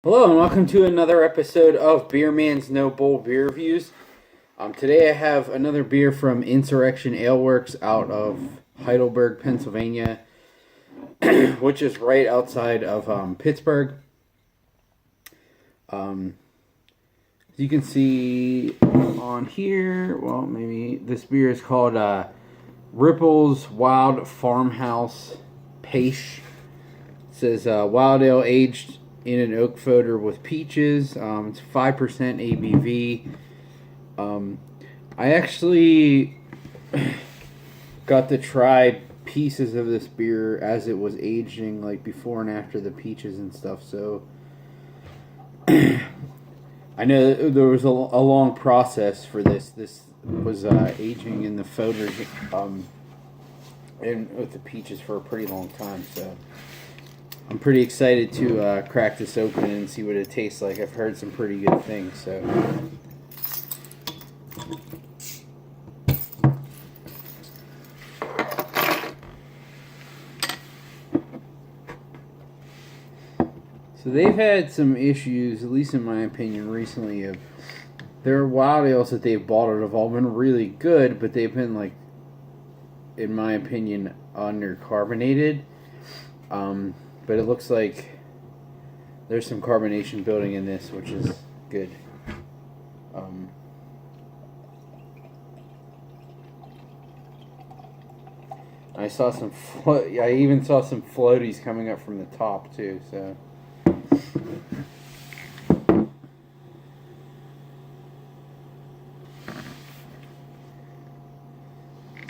Hello and welcome to another episode of Beer Man's No Bull Beer Reviews. Today I have another beer from Insurrection Ale Works out of Heidelberg, Pennsylvania, which is right outside of Pittsburgh. As you can see on here, well, maybe this beer is called Ripple's Wild Farmhouse Peche. It says wild ale aged in an oak foeder with peaches. It's 5% ABV. I actually got to try pieces of this beer as it was aging, like before and after the peaches and stuff. So I know there was a long process for this. This was aging in the foeders and with the peaches for a pretty long time. So I'm pretty excited to crack this open and see what it tastes like. I've heard some pretty good things. So they've had some issues, at least in my opinion, recently. Of their wild ales that they've bottled have all been really good, but they've been, like, in my opinion, undercarbonated. But it looks like there's some carbonation building in this, which is good. I even saw some floaties coming up from the top too. So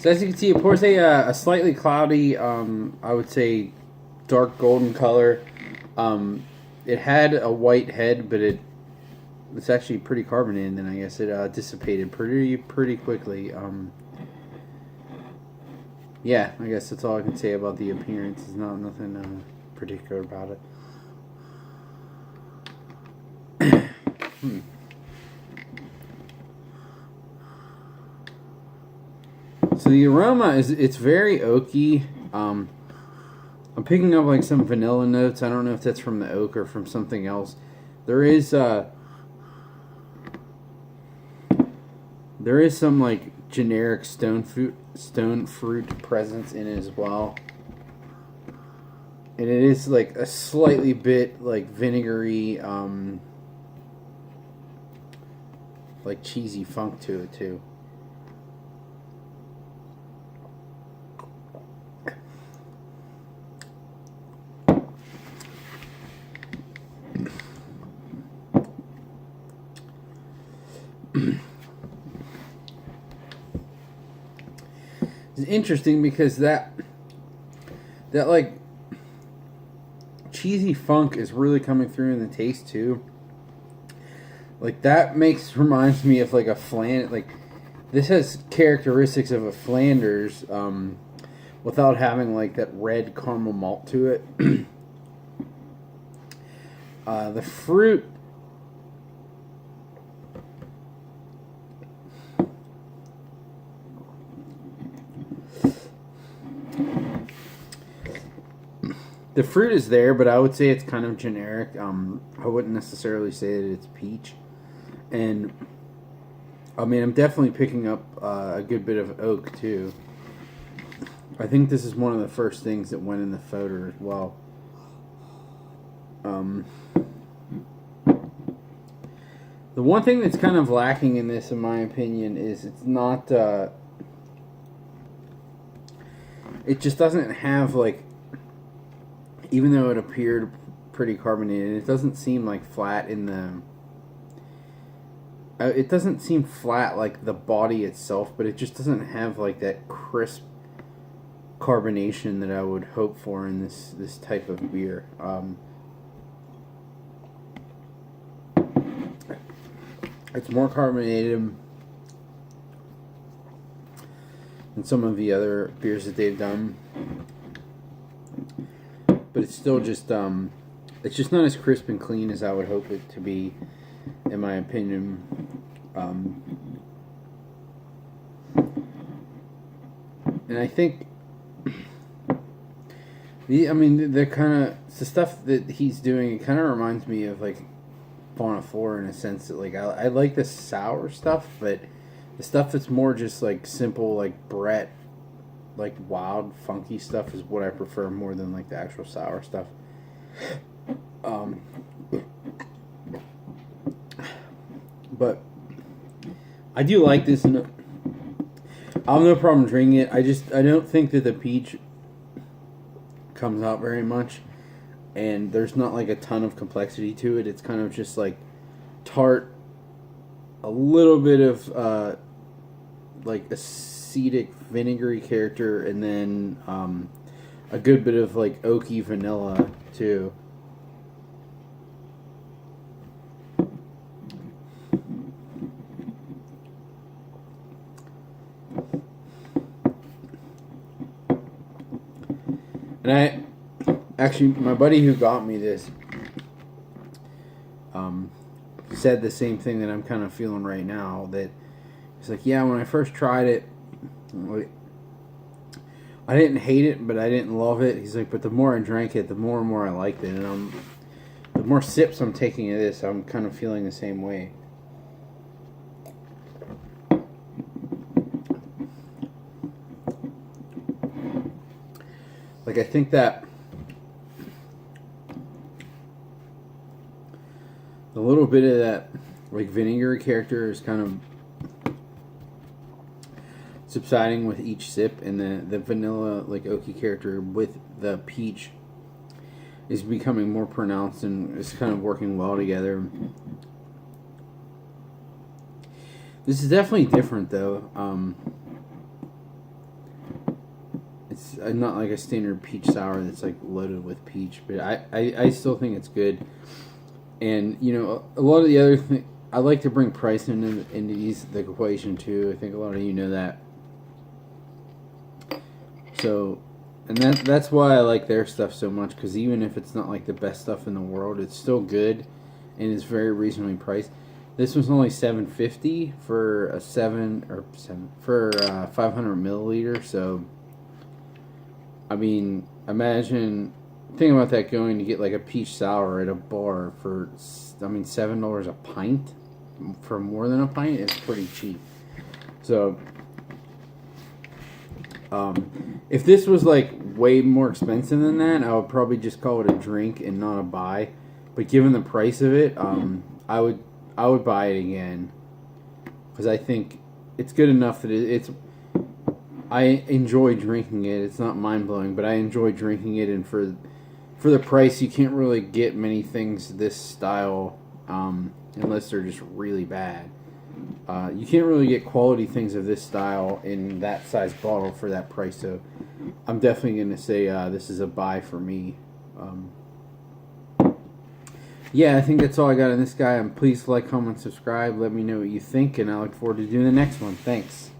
as you can see, it pours a slightly cloudy, I would say, dark golden color. It had a white head, but it's actually pretty carbonated. And I guess it dissipated pretty quickly. Yeah, I guess that's all I can say about the appearance. There's nothing particular about it. So the aroma it's very oaky. I'm picking up like some vanilla notes. I don't know if that's from the oak or from something else. There is some like generic stone fruit presence in it as well. And it is like a slightly bit like vinegary, like cheesy funk to it too. It's interesting because that like cheesy funk is really coming through in the taste too. Like that reminds me of like a like this has characteristics of a Flanders, without having like that red caramel malt to it. The fruit. The fruit is there, but I would say it's kind of generic. I wouldn't necessarily say that it's peach. And, I mean, I'm definitely picking up a good bit of oak, too. I think this is one of the first things that went in the foeder as well. The one thing that's kind of lacking in this, in my opinion, is it's not... it just doesn't have, like... Even though it appeared pretty carbonated, it doesn't seem like flat in the... it doesn't seem flat like the body itself, but it just doesn't have like that crisp carbonation that I would hope for in this type of beer. It's more carbonated than some of the other beers that they've done. But it's still just it's just not as crisp and clean as I would hope it to be, in my opinion. And I think I mean, the kind of the stuff that he's doing. It kind of reminds me of like Fauna 4 in a sense that like I like the sour stuff, but the stuff that's more just like simple, like Brett, like wild, funky stuff is what I prefer more than like the actual sour stuff. But I do like this. I have no problem drinking it. I don't think that the peach comes out very much, and there's not like a ton of complexity to it. It's kind of just like tart, a little bit of like acetic vinegary character, and then a good bit of like oaky vanilla too. And my buddy who got me this said the same thing that I'm kind of feeling right now. That it's like, yeah, when I first tried it, I didn't hate it, but I didn't love it. He's like, but the more I drank it, the more and more I liked it. And the more sips I'm taking of this, I'm kind of feeling the same way. Like, I think that a little bit of that, like, vinegar character is kind of subsiding with each sip, and the vanilla, like, oaky character with the peach is becoming more pronounced, and it's kind of working well together. This is definitely different, though. It's not like a standard peach sour that's like loaded with peach, but I still think it's good. And you know, a lot of the other things, I like to bring price into the equation too. I think a lot of you know that. So, and that's why I like their stuff so much, because even if it's not like the best stuff in the world, it's still good, and it's very reasonably priced. This was only $7.50 for a 500 milliliter. So, I mean, think about that, going to get like a peach sour at a bar for, $7 a pint for more than a pint is pretty cheap. So, if this was like way more expensive than that, I would probably just call it a drink and not a buy. But given the price of it, I would buy it again, because I think it's good enough that it's. I enjoy drinking it. It's not mind-blowing, but I enjoy drinking it, and for the price, you can't really get many things this style unless they're just really bad. You can't really get quality things of this style in that size bottle for that price, so I'm definitely going to say this is a buy for me. Yeah, I think that's all I got on this guy. Please like, comment, subscribe. Let me know what you think, and I look forward to doing the next one. Thanks.